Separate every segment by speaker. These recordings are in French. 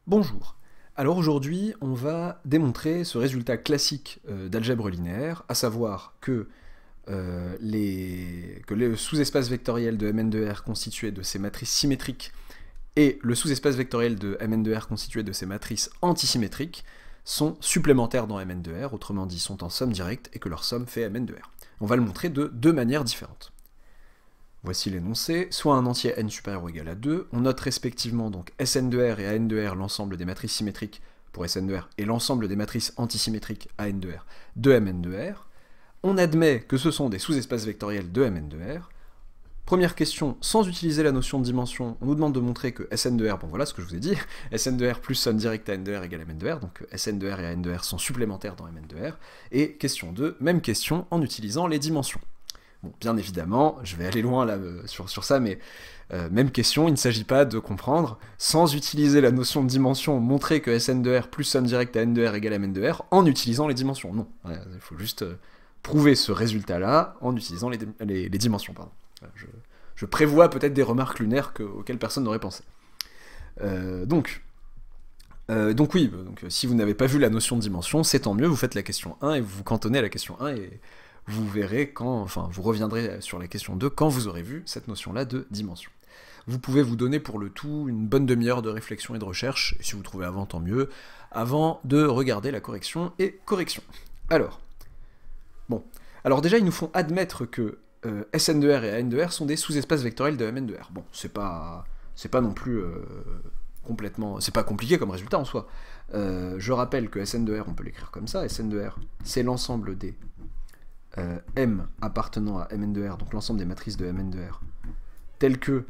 Speaker 1: Bonjour. Alors aujourd'hui, on va démontrer ce résultat classique d'algèbre linéaire, à savoir que le sous-espace vectoriel de Mn de R constitué de ces matrices symétriques et le sous-espace vectoriel de Mn de R constitué de ces matrices antisymétriques sont supplémentaires dans Mn de R, autrement dit sont en somme directe, et que leur somme fait Mn de R. On va le montrer de deux manières différentes. Voici l'énoncé, soit un entier n supérieur ou égal à 2, on note respectivement donc Sn de R et An de R l'ensemble des matrices symétriques pour Sn de R et l'ensemble des matrices antisymétriques An de R de Mn de R. On admet que ce sont des sous-espaces vectoriels de Mn de R. Première question, sans utiliser la notion de dimension, on nous demande de montrer que Sn de R, bon voilà ce que je vous ai dit, Sn de R plus somme directe à N de R égale à Mn de R, donc Sn de R et An de R sont supplémentaires dans Mn de R. Et question 2, même question en utilisant les dimensions. Bon, bien évidemment, je vais aller loin là, sur ça, mais même question, il ne s'agit pas de comprendre, sans utiliser la notion de dimension, montrer que Sn de R plus somme directe à N de R égale à Mn de R en utilisant les dimensions. Non, il faut juste prouver ce résultat-là en utilisant les dimensions. Pardon. Je prévois peut-être des remarques lunaires auxquelles personne n'aurait pensé. Donc oui, si vous n'avez pas vu la notion de dimension, c'est tant mieux, vous faites la question 1 et vous vous cantonnez à la question 1 et vous verrez vous reviendrez sur la question 2 quand vous aurez vu cette notion-là de dimension. Vous pouvez vous donner pour le tout une bonne demi-heure de réflexion et de recherche, et si vous trouvez avant, tant mieux, avant de regarder la correction et correction. Alors déjà, ils nous font admettre que Sn de R et An de R sont des sous-espaces vectoriels de Mn de R. Bon, c'est pas non plus complètement... C'est pas compliqué comme résultat en soi. Je rappelle que Sn de R, on peut l'écrire comme ça. Sn de R, c'est l'ensemble des M appartenant à Mn de R, donc l'ensemble des matrices de Mn de R, telles que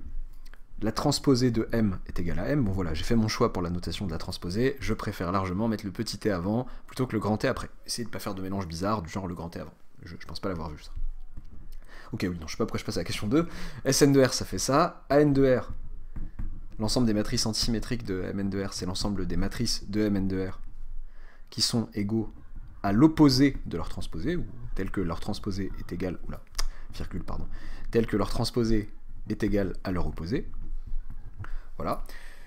Speaker 1: la transposée de M est égale à M. Bon voilà, j'ai fait mon choix pour la notation de la transposée, je préfère largement mettre le petit t avant, plutôt que le grand t après. Essayez de ne pas faire de mélange bizarre, du genre le grand t avant. Je pense pas l'avoir vu ça. Ok, oui, non, je sais pas pourquoi je passe à la question 2. Sn de R, ça fait ça. An de R, l'ensemble des matrices antisymétriques de Mn de R, c'est l'ensemble des matrices de Mn de R qui sont égaux à l'opposé de leur transposée, ou tel que leur transposée est égal, tel que leur transposée est égal à leur opposé. Voilà.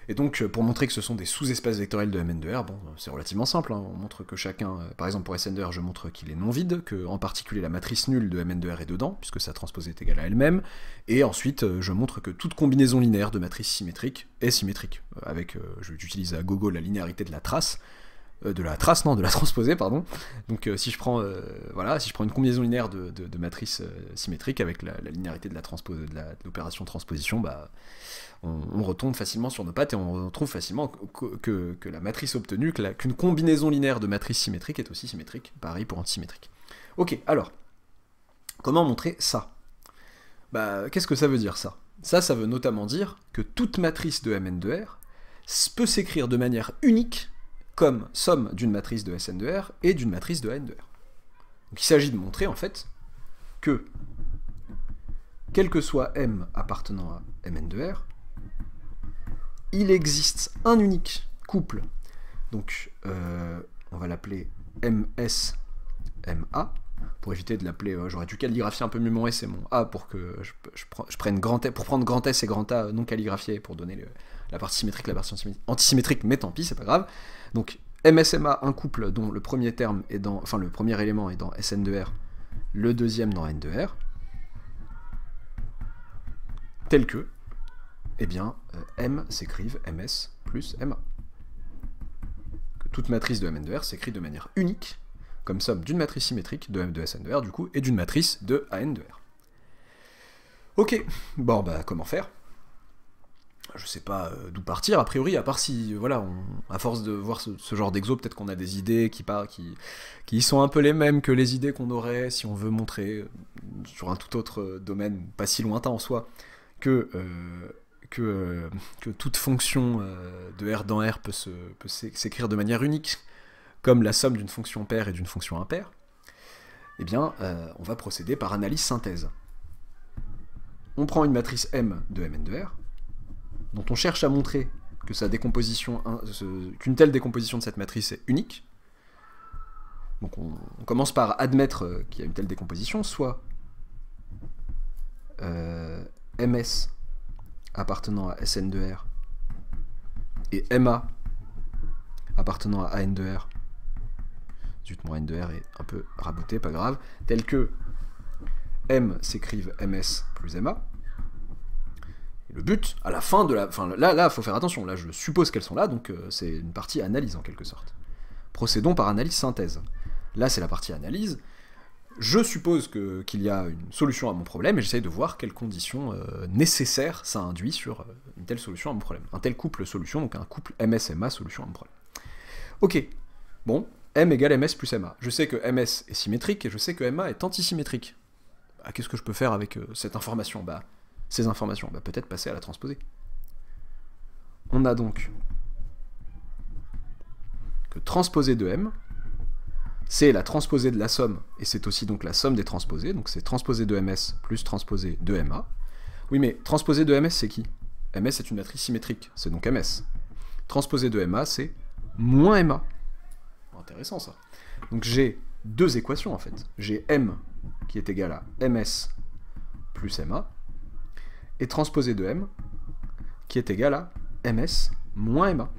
Speaker 1: Et donc, pour montrer que ce sont des sous-espaces vectoriels de Mn de R, bon, c'est relativement simple, hein. On montre que chacun, par exemple pour Sn de R, je montre qu'il est non vide, que en particulier la matrice nulle de Mn de R est dedans, puisque sa transposée est égale à elle-même, et ensuite, je montre que toute combinaison linéaire de matrices symétriques est symétrique, avec, j'utilise à gogo la linéarité de la trace, de la transposée, pardon. Donc si je prends une combinaison linéaire de matrices symétriques avec la linéarité de l'opération transposition, bah, on retombe facilement sur nos pattes et on trouve facilement que la matrice obtenue, qu'une combinaison linéaire de matrices symétriques est aussi symétrique, pareil pour antisymétrique. Ok, alors, comment montrer ça? Bah, qu'est-ce que ça veut dire ça? Ça veut notamment dire que toute matrice de Mn de R peut s'écrire de manière unique comme somme d'une matrice de Sn de R et d'une matrice de An de R. Donc il s'agit de montrer en fait que, quel que soit M appartenant à Mn de R, il existe un unique couple, donc on va l'appeler MS MA, pour éviter de l'appeler, j'aurais dû calligraphier un peu mieux mon S et mon A pour que je prenne grand S, pour prendre grand S et grand A non calligraphiés pour donner la partie symétrique, la partie antisymétrique, mais tant pis, c'est pas grave. Donc MSMA, un couple dont le premier terme est dans, le premier élément est dans Sn de R, le deuxième dans N de R, tel que, eh bien, M s'écrive MS plus MA. Que toute matrice de Mn de R s'écrit de manière unique, comme somme d'une matrice symétrique de Sn de R, du coup, et d'une matrice de An de R. Ok, bon, bah, comment faire? Je sais pas d'où partir, a priori, à part si, voilà, à force de voir ce genre d'exo, peut-être qu'on a des idées qui sont un peu les mêmes que les idées qu'on aurait si on veut montrer, sur un tout autre domaine, pas si lointain en soi, que toute fonction de R dans R peut s'écrire de manière unique, comme la somme d'une fonction paire et d'une fonction impaire. Eh bien, on va procéder par analyse synthèse. On prend une matrice M de Mn de R, dont on cherche à montrer que qu'une telle décomposition de cette matrice est unique. Donc on commence par admettre qu'il y a une telle décomposition, soit MS appartenant à Sn de R et MA appartenant à AN de R, zut, mon AN de R est un peu raboté, pas grave, tels que M s'écrivent MS plus MA. Et le but, à la fin de la... Enfin, là, faut faire attention, là, je suppose qu'elles sont là, donc c'est une partie analyse, en quelque sorte. Procédons par analyse-synthèse. Là, c'est la partie analyse. Je suppose qu'il y a une solution à mon problème, et j'essaye de voir quelles conditions nécessaires ça induit sur une telle solution à mon problème. Un tel couple solution, donc un couple MS-MA solution à mon problème. Ok, bon, M égale MS plus MA. Je sais que MS est symétrique, et je sais que MA est antisymétrique. Bah, qu'est-ce que je peux faire avec cette information? Bah, ces informations, bah, peut-être passer à la transposée. On a donc que transposée de M, c'est la transposée de la somme, et c'est aussi donc la somme des transposées, donc c'est transposée de MS plus transposée de MA. Oui, mais transposée de MS, c'est qui? MS est une matrice symétrique, c'est donc MS. Transposée de MA, c'est moins MA. Intéressant, ça. Donc j'ai deux équations, en fait. J'ai M qui est égal à MS plus MA, et transposée de M qui est égal à MS moins MA.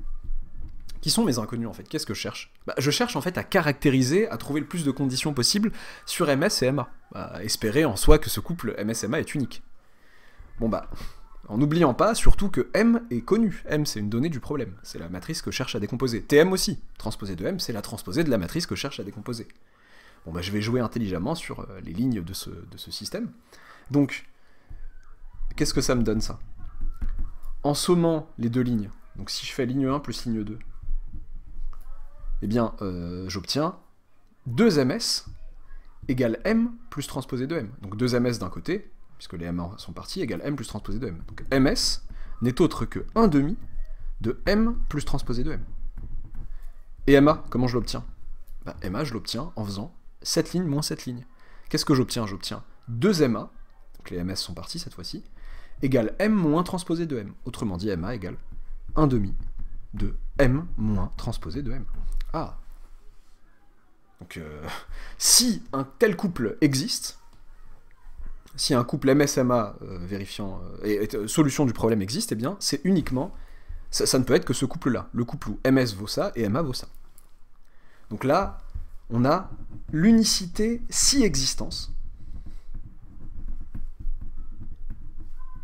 Speaker 1: Qui sont mes inconnus, en fait? Qu'est-ce que je cherche? Bah, je cherche, en fait, à caractériser, à trouver le plus de conditions possibles sur MS et MA. Bah, espérer en soi que ce couple MS-MA est unique. Bon bah, en n'oubliant pas, surtout que M est connu. M, c'est une donnée du problème. C'est la matrice que je cherche à décomposer. TM aussi. Transposée de M, c'est la transposée de la matrice que je cherche à décomposer. Bon bah, je vais jouer intelligemment sur les lignes de ce système. Donc, qu'est-ce que ça me donne, ça? En sommant les deux lignes, donc si je fais ligne 1 plus ligne 2, eh bien, j'obtiens 2ms égale m plus transposée de m. Donc 2ms d'un côté, puisque les m sont partis, égale m plus transposée de m. Donc ms n'est autre que 1/2 de m plus transposée de m. Et ma, comment je l'obtiens? Bah, ma, je l'obtiens en faisant cette ligne moins cette ligne. Qu'est-ce que j'obtiens? J'obtiens 2ma, donc les ms sont partis cette fois-ci, égale m moins transposée de m. Autrement dit, ma égale 1/2 de m moins transposée de m. Ah. Donc, si un tel couple existe, si un couple MS-MA vérifiant solution du problème existe, eh bien, c'est uniquement, ça ne peut être que ce couple-là, le couple où MS vaut ça et MA vaut ça. Donc là, on a l'unicité si existence.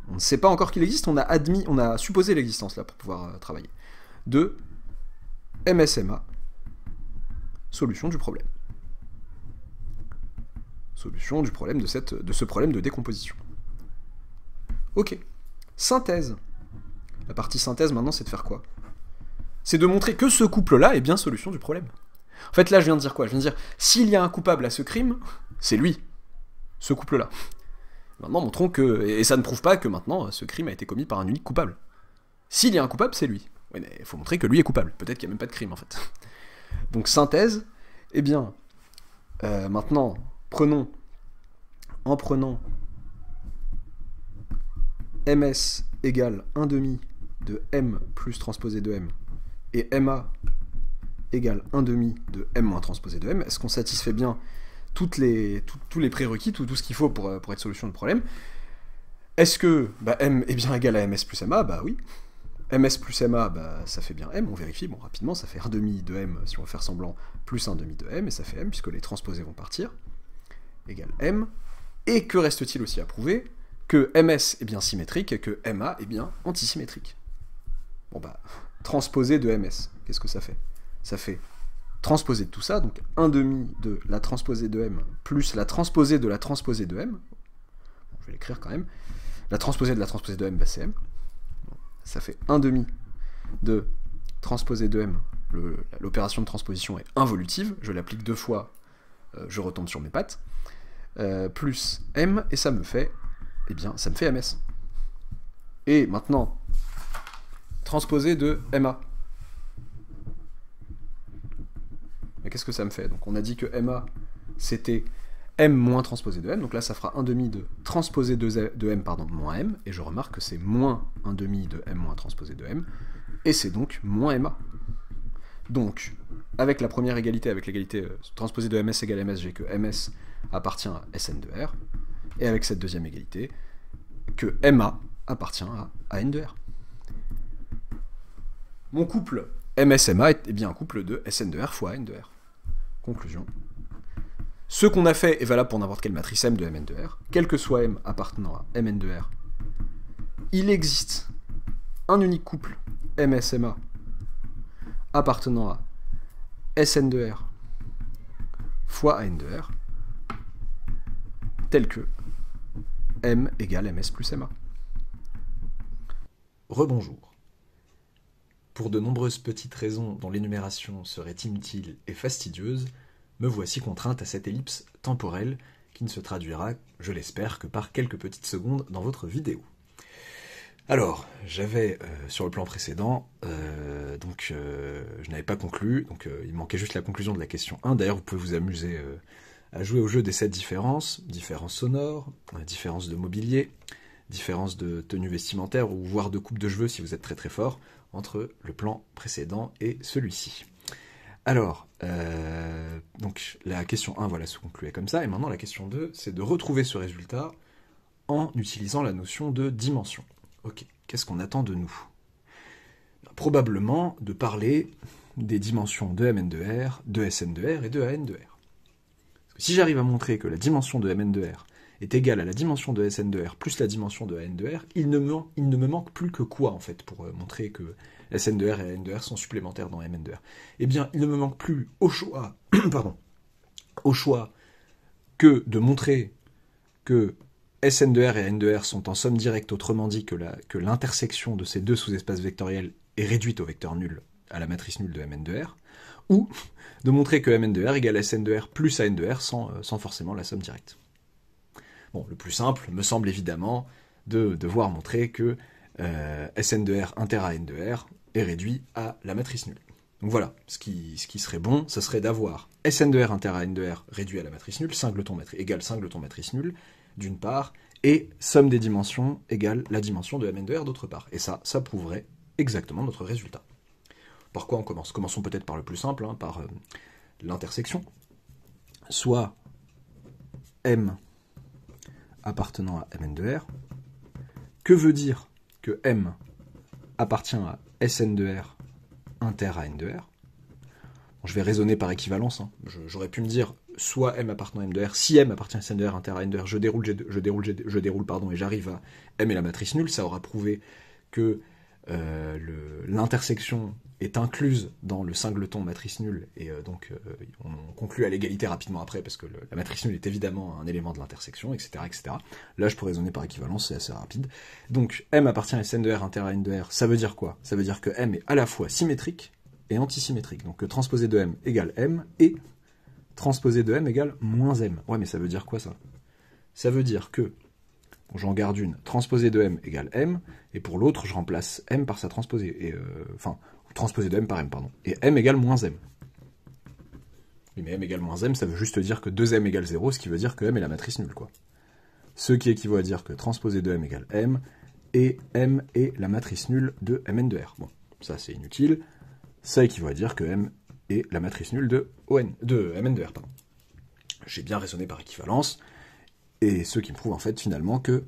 Speaker 1: On ne sait pas encore qu'il existe, on a supposé l'existence là pour pouvoir travailler. De MS-MA, solution du problème. Solution du problème de ce problème de décomposition. Ok. Synthèse. La partie synthèse, maintenant, c'est de faire quoi? C'est de montrer que ce couple-là est bien solution du problème. En fait, là, je viens de dire quoi? Je viens de dire, s'il y a un coupable à ce crime, c'est lui. Ce couple-là. Maintenant, montrons que... Et ça ne prouve pas que maintenant, ce crime a été commis par un unique coupable. S'il y a un coupable, c'est lui. Oui, mais il faut montrer que lui est coupable. Peut-être qu'il n'y a même pas de crime, en fait. Donc, synthèse, eh bien, maintenant, en prenant ms égale 1/2 de m plus transposé de m, et ma égale 1/2 de m moins transposé de m, est-ce qu'on satisfait bien tous les prérequis, tout ce qu'il faut pour être solution de problème? Est-ce que m est bien égal à ms plus ma? Bah oui. ms plus ma, bah, ça fait bien m, on vérifie, bon, rapidement, ça fait 1/2 de m, si on veut faire semblant, plus 1/2 de m, et ça fait m, puisque les transposés vont partir, égale m, et que reste-t-il aussi à prouver? Que ms est bien symétrique, et que ma est bien antisymétrique. Bon bah, transposé de ms, qu'est-ce que ça fait? Ça fait transposé de tout ça, donc 1/2 de la transposée de m, plus la transposée de la transposée de m, bon, je vais l'écrire quand même, la transposée de la transposée de m, bah, c'est m, ça fait 1/2 de transposée de m, l'opération de transposition est involutive, je l'applique 2 fois, je retombe sur mes pattes, plus m, et ça me fait, eh bien, ça me fait ms. Et maintenant, transposée de ma. Mais qu'est-ce que ça me fait? Donc on a dit que ma, c'était m moins transposé de m, donc là ça fera 1/2 de transposé de m, pardon, moins m, et je remarque que c'est moins 1/2 de m moins transposé de m, et c'est donc moins ma. Donc, avec la première égalité, avec l'égalité transposée de ms égale ms, j'ai que ms appartient à Sn de R, et avec cette deuxième égalité, que ma appartient à N de R. Mon couple MSMA est bien un couple de Sn de R fois N de R. Conclusion. Ce qu'on a fait est valable pour n'importe quelle matrice M de Mn de R, quel que soit M appartenant à Mn de R. Il existe un unique couple MSMA appartenant à Sn de R fois N de R, tel que M égale Ms plus Ma. Rebonjour. Pour de nombreuses petites raisons dont l'énumération serait inutile et fastidieuse, me voici contrainte à cette ellipse temporelle qui ne se traduira, je l'espère, que par quelques petites secondes dans votre vidéo. Alors, j'avais sur le plan précédent, je n'avais pas conclu, il manquait juste la conclusion de la question 1. D'ailleurs, vous pouvez vous amuser à jouer au jeu des 7 différences sonores, différences de mobilier, différences de tenue vestimentaire ou voire de coupe de cheveux si vous êtes très très fort, entre le plan précédent et celui-ci. Alors, la question 1, voilà, se concluait comme ça, et maintenant la question 2, c'est de retrouver ce résultat en utilisant la notion de dimension. Ok, qu'est-ce qu'on attend de nous? Probablement de parler des dimensions de Mn de R, de Sn de R et de An de R. Parce que si j'arrive à montrer que la dimension de Mn de R est égale à la dimension de Sn de R plus la dimension de An de R, il ne me manque plus que quoi, en fait, pour montrer que Sn de R et An de R sont supplémentaires dans Mn de R? Eh bien, il ne me manque plus au choix, que de montrer que Sn de R et N de R sont en somme directe, autrement dit que l'intersection de ces deux sous-espaces vectoriels est réduite au vecteur nul, à la matrice nulle de Mn de R, ou de montrer que Mn de R égale Sn de R plus An de R sans forcément la somme directe. Bon, le plus simple me semble évidemment de devoir montrer que Sn de R inter à N de R est réduit à la matrice nulle. Donc voilà, ce qui serait bon, ce serait d'avoir Sn de R inter à N de R réduit à la matrice nulle, égale singleton matrice nulle, d'une part, et somme des dimensions égale la dimension de Mn de R d'autre part. Et ça prouverait exactement notre résultat. Par quoi on commence? Commençons peut-être par le plus simple, par l'intersection. Soit M appartenant à Mn de R. Que veut dire que M appartient à Sn de R inter à N de R? Bon, je vais raisonner par équivalence. J'aurais pu me dire soit M appartenant à M de R, si M appartient à Sn de R inter à N de R, je déroule, et j'arrive à M et la matrice nulle, ça aura prouvé que l'intersection est incluse dans le singleton matrice nulle, et on conclut à l'égalité rapidement après, parce que la matrice nulle est évidemment un élément de l'intersection, etc., etc. Là, je peux raisonner par équivalence, c'est assez rapide. Donc, M appartient à Sn de R inter à N de R, ça veut dire quoi? Ça veut dire que M est à la fois symétrique et antisymétrique. Donc, que transposé de M égale M, et transposé de M égale moins M. Ouais, mais ça veut dire quoi, ça? Ça veut dire que j'en garde une, transposé de M égale M, et pour l'autre, je remplace M par sa transposée, transposé de M par M, pardon, et M égale moins M. Oui, mais M égale moins M, ça veut juste dire que 2M égale 0, ce qui veut dire que M est la matrice nulle, quoi. Ce qui équivaut à dire que transposé de M égale M, et M est la matrice nulle de Mn de R. Bon, ça c'est inutile, ça équivaut à dire que M est la matrice nulle de Mn de R, pardon. J'ai bien raisonné par équivalence, et ce qui me prouve en fait finalement que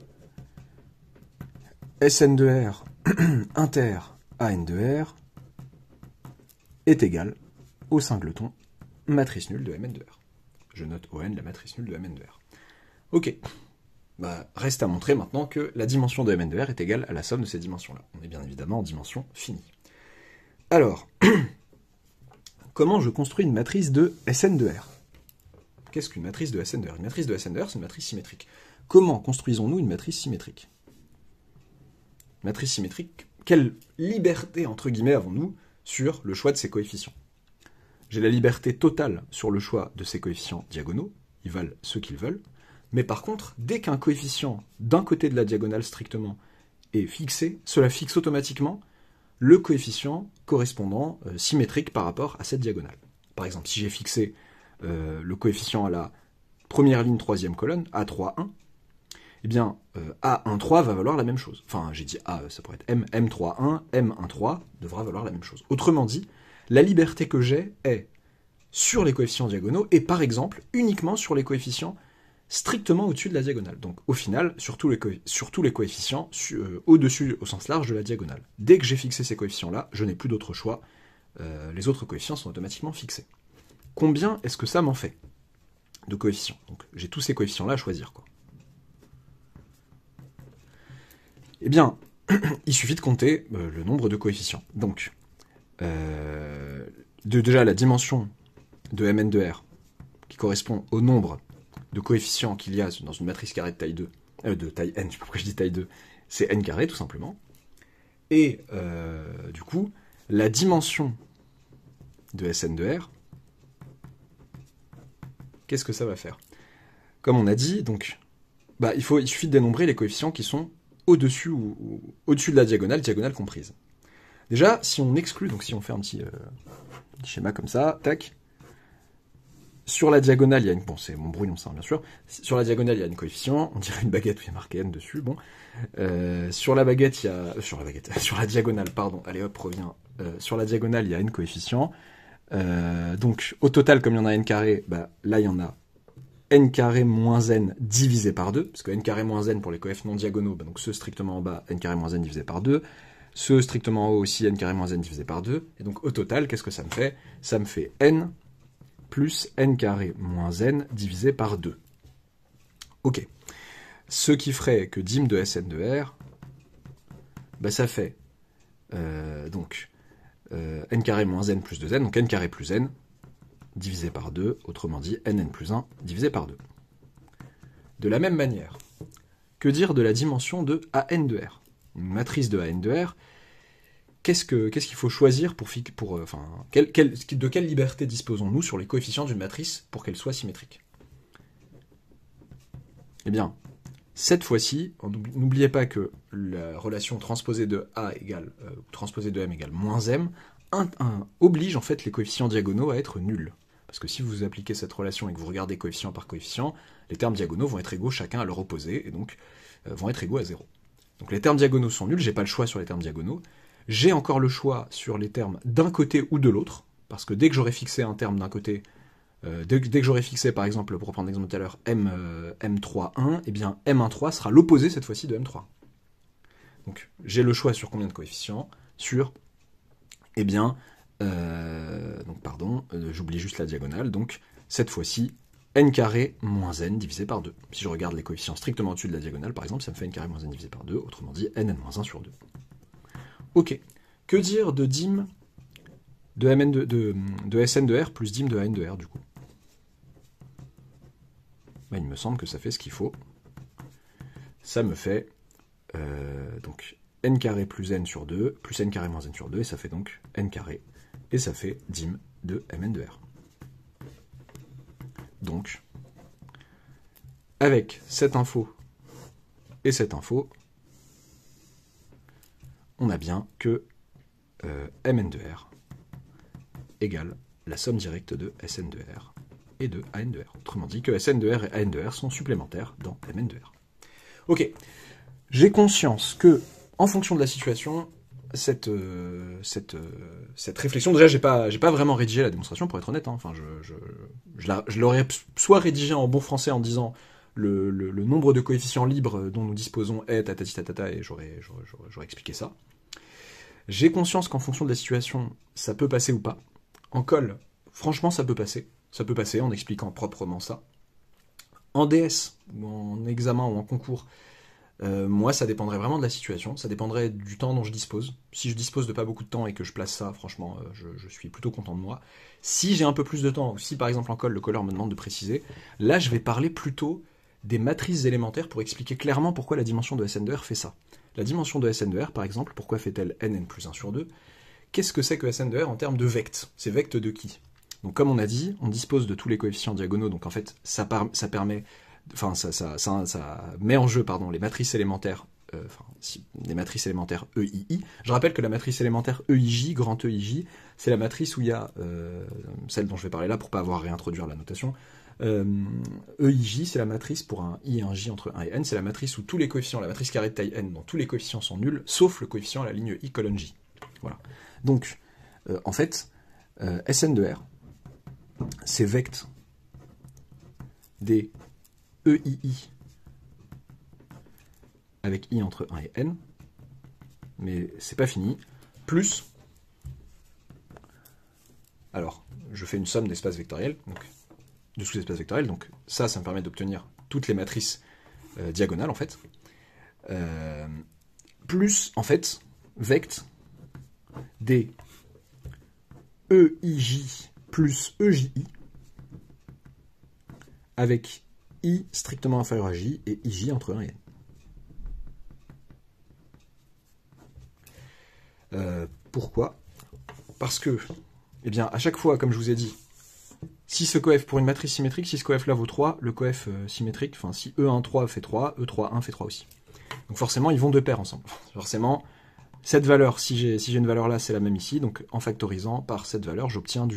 Speaker 1: Sn de R inter à N de R est égal au singleton matrice nulle de Mn de R. Je note ON la matrice nulle de Mn de R. Ok. Reste à montrer maintenant que la dimension de Mn de R est égale à la somme de ces dimensions-là. On est bien évidemment en dimension finie. Alors, comment je construis une matrice de Sn de R? Qu'est-ce qu'une matrice de Sn de R? Une matrice de Sn de R, c'est une matrice symétrique. Comment construisons-nous une matrice symétrique? Matrice symétrique, quelle liberté, entre guillemets, avons-nous sur le choix de ses coefficients? J'ai la liberté totale sur le choix de ces coefficients diagonaux, ils valent ce qu'ils veulent, mais par contre, dès qu'un coefficient d'un côté de la diagonale strictement est fixé, cela fixe automatiquement le coefficient correspondant symétrique par rapport à cette diagonale. Par exemple, si j'ai fixé le coefficient à la première ligne, troisième colonne, A3, 1, eh bien, A1,3 va valoir la même chose. Enfin, j'ai dit A, ça pourrait être M, M3, 1, M1,3 devra valoir la même chose. Autrement dit, la liberté que j'ai est sur les coefficients diagonaux et par exemple uniquement sur les coefficients strictement au-dessus de la diagonale. Donc au final, sur tous les coefficients au-dessus, au sens large de la diagonale. Dès que j'ai fixé ces coefficients-là, je n'ai plus d'autre choix les autres coefficients sont automatiquement fixés. Combien est-ce que ça m'en fait de coefficients? Donc j'ai tous ces coefficients-là à choisir, quoi. Eh bien, il suffit de compter le nombre de coefficients. Donc, déjà la dimension de Mn de R, qui correspond au nombre de coefficients qu'il y a dans une matrice carrée de taille 2, de taille n, je sais pas pourquoi je dis taille 2, c'est n carré tout simplement. Et du coup, la dimension de Sn de R, qu'est-ce que ça va faire? Comme on a dit, donc, il suffit de dénombrer les coefficients qui sont au-dessus ou au-dessus de la diagonale comprise. Déjà, si on exclut, donc si on fait un petit schéma comme ça, tac, sur la diagonale, il y a une... Bon, c'est mon brouillon, ça, bien sûr. Sur la diagonale, il y a une coefficient, on dirait une baguette où il y a marqué n dessus, bon. Sur la baguette, il y a... sur la diagonale, pardon, allez hop, reviens. Sur la diagonale, il y a n coefficients. Donc, au total, comme il y en a n carré, là, il y en a n carré moins n divisé par 2, parce que n carré moins n pour les coefs non diagonaux, donc ceux strictement en bas, n carré moins n divisé par 2, ceux strictement en haut aussi, n carré moins n divisé par 2, et donc au total, qu'est-ce que ça me fait? Ça me fait n plus n carré moins n divisé par 2. Ok. Ce qui ferait que dim de Sn de R, ça fait n carré moins n plus 2n, donc n carré plus n, divisé par 2, autrement dit nn plus 1 divisé par 2. De la même manière, que dire de la dimension de An de R? Une matrice de An de R, qu'est-ce qu'il faut choisir de quelle liberté disposons-nous sur les coefficients d'une matrice pour qu'elle soit symétrique? Eh bien, cette fois-ci, n'oubliez pas que la relation transposée de A égale, transposée de M égale moins M, oblige en fait les coefficients diagonaux à être nuls. Parce que si vous appliquez cette relation et que vous regardez coefficient par coefficient, les termes diagonaux vont être égaux chacun à leur opposé, et donc vont être égaux à 0. Donc les termes diagonaux sont nuls, j'ai pas le choix sur les termes diagonaux. J'ai encore le choix sur les termes d'un côté ou de l'autre, parce que dès que j'aurai fixé un terme d'un côté, dès que j'aurai fixé par exemple, pour prendre l'exemple tout à l'heure, M3,1, eh bien M1,3 sera l'opposé cette fois-ci de M3. Donc j'ai le choix sur combien de coefficients? Sur, eh bien, j'oublie juste la diagonale, donc cette fois-ci, n carré moins n divisé par 2. Si je regarde les coefficients strictement au-dessus de la diagonale, par exemple, ça me fait n carré moins n divisé par 2, autrement dit nn moins 1 sur 2. Ok. Que dire de dim de Sn de R plus dim de An de R, du coup? Il me semble que ça fait ce qu'il faut. Ça me fait donc n carré plus n sur 2, plus n carré moins n sur 2, et ça fait donc n carré, et ça fait dim de Mn de R. Donc, avec cette info et cette info, on a bien que Mn de R égale la somme directe de Sn de R et de An de R. Autrement dit que Sn de R et An de R sont supplémentaires dans Mn de R. Ok, j'ai conscience que, en fonction de la situation, cette réflexion, déjà j'ai pas vraiment rédigé la démonstration pour être honnête, hein. Enfin je l'aurais soit rédigé en bon français en disant le nombre de coefficients libres dont nous disposons est tatati tatata, et j'aurais expliqué ça. J'ai conscience qu'en fonction de la situation, ça peut passer ou pas. En colle, franchement ça peut passer en expliquant proprement ça. En DS, ou en examen ou en concours, moi, ça dépendrait vraiment de la situation, ça dépendrait du temps dont je dispose. Si je dispose de pas beaucoup de temps et que je place ça, franchement, je suis plutôt content de moi. Si j'ai un peu plus de temps, ou si par exemple en colle, le colleur me demande de préciser, là, je vais parler plutôt des matrices élémentaires pour expliquer clairement pourquoi la dimension de Sn de R fait ça. La dimension de Sn de R, par exemple, pourquoi fait-elle nn plus 1 sur 2? Qu'est-ce que c'est que Sn de R en termes de vectes? C'est vectes de qui? Donc comme on a dit, on dispose de tous les coefficients diagonaux, donc en fait, ça permet... Enfin, ça met en jeu, les matrices élémentaires, les matrices élémentaires EII. Je rappelle que la matrice élémentaire EIJ, grand EIJ, c'est la matrice où il y a, celle dont je vais parler là pour pas avoir à réintroduire la notation. EIJ, c'est la matrice pour un I et un J entre 1 et n, c'est la matrice où tous les coefficients, la matrice carrée de taille n, dont tous les coefficients sont nuls, sauf le coefficient à la ligne I colonne J. Voilà. Donc, en fait, Sn de R, c'est vecte des EII avec I entre 1 et n, mais c'est pas fini, plus Alors, je fais une somme d'espaces vectoriels, donc de sous-espaces vectoriels, donc ça me permet d'obtenir toutes les matrices diagonales, en fait. Plus, en fait, vect des EIJ plus EJI, avec I strictement inférieur à J et IJ entre 1 et N. Pourquoi? Parce que, eh bien, à chaque fois, comme je vous ai dit, si ce coef pour une matrice symétrique, si ce coef là vaut 3, le coef symétrique, enfin si E1,3 fait 3, E3,1 fait 3 aussi. Donc forcément, ils vont de pair ensemble. Forcément, cette valeur, si j'ai une valeur là, c'est la même ici, donc en factorisant par cette valeur, j'obtiens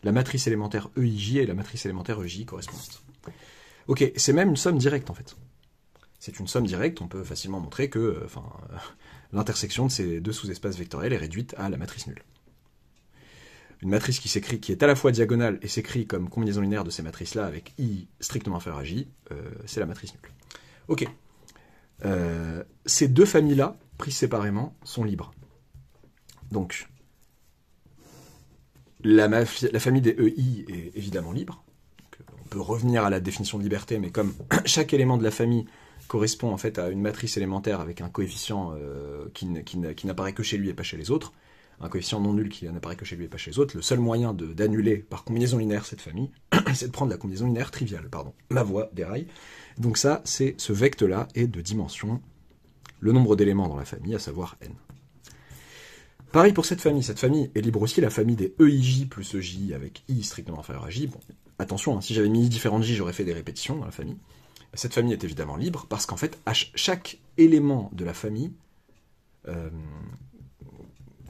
Speaker 1: la matrice élémentaire EIJ et la matrice élémentaire EJ correspondante. Ok, c'est même une somme directe en fait. C'est une somme directe, on peut facilement montrer que l'intersection de ces deux sous-espaces vectoriels est réduite à la matrice nulle. Une matrice qui est à la fois diagonale et s'écrit comme combinaison linéaire de ces matrices-là avec I strictement inférieur à J, c'est la matrice nulle. Ok. Ces deux familles-là, prises séparément, sont libres. Donc, la famille des EI est évidemment libre. Donc, on peut revenir à la définition de liberté, mais comme chaque élément de la famille correspond en fait à une matrice élémentaire avec un coefficient qui n'apparaît que chez lui et pas chez les autres, un coefficient non nul qui n'apparaît que chez lui et pas chez les autres, le seul moyen d'annuler par combinaison linéaire cette famille, c'est de prendre la combinaison linéaire triviale, pardon. Ma voix déraille. Donc ça, c'est ce vecteur-là est de dimension, le nombre d'éléments dans la famille, à savoir n. Pareil pour cette famille est libre aussi, la famille des EIJ plus EJ avec I strictement inférieur à J. Bon, attention, hein, si j'avais mis I différent de J, j'aurais fait des répétitions dans la famille. Cette famille est évidemment libre, parce qu'en fait, chaque élément de la famille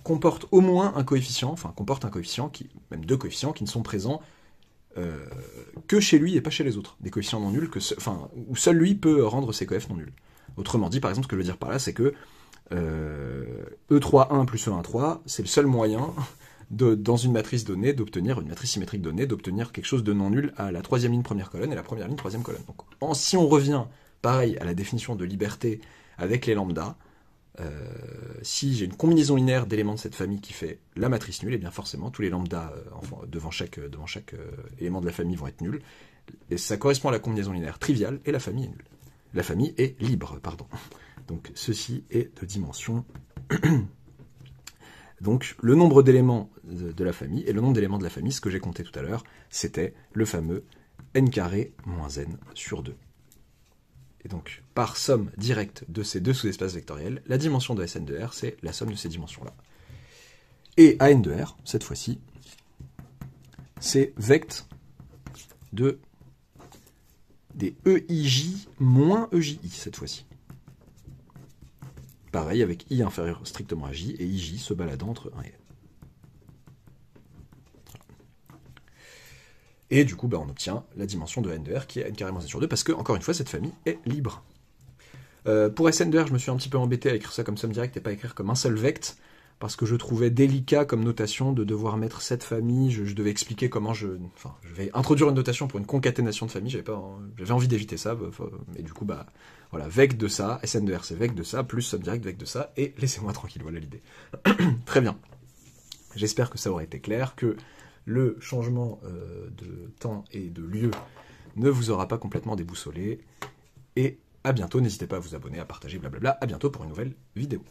Speaker 1: comporte au moins un coefficient, même deux coefficients, qui ne sont présents que chez lui et pas chez les autres. Des coefficients non nuls, où seul lui peut rendre ses coefs non nuls. Autrement dit, par exemple, ce que je veux dire par là, c'est que E3,1 plus E1,3, c'est le seul moyen, dans une matrice donnée, d'obtenir, une matrice symétrique donnée, d'obtenir quelque chose de non nul à la troisième ligne première colonne et la première ligne troisième colonne. Donc, si on revient, pareil, à la définition de liberté avec les lambdas, si j'ai une combinaison linéaire d'éléments de cette famille qui fait la matrice nulle, et bien forcément tous les lambdas devant chaque élément de la famille vont être nuls. Et ça correspond à la combinaison linéaire triviale et la famille est nulle. La famille est libre, pardon. Donc ceci est de dimension. Donc le nombre d'éléments de la famille et le nombre d'éléments de la famille, ce que j'ai compté tout à l'heure, c'était le fameux n carré moins n sur 2. Et donc, par somme directe de ces deux sous-espaces vectoriels, la dimension de Sn de R, c'est la somme de ces dimensions-là. Et An de R, cette fois-ci, c'est vect des EIJ moins EJI, cette fois-ci. Pareil, avec I inférieur strictement à J, et IJ se baladant entre 1 et N. Et du coup, on obtient la dimension de N de R qui est N carré moins N sur 2, parce que, encore une fois, cette famille est libre. Pour Sn de R, je me suis un petit peu embêté à écrire ça comme somme directe et pas écrire comme un seul vect, parce que je trouvais délicat comme notation de devoir mettre cette famille, je devais expliquer comment je vais introduire une notation pour une concaténation de famille, j'avais envie d'éviter ça, et du coup, voilà, vect de ça, Sn de R c'est vect de ça, plus somme directe vect de ça, et laissez-moi tranquille, voilà l'idée. Très bien. J'espère que ça aurait été clair, que le changement de temps et de lieu ne vous aura pas complètement déboussolé. Et à bientôt, n'hésitez pas à vous abonner, à partager, blablabla. À bientôt pour une nouvelle vidéo.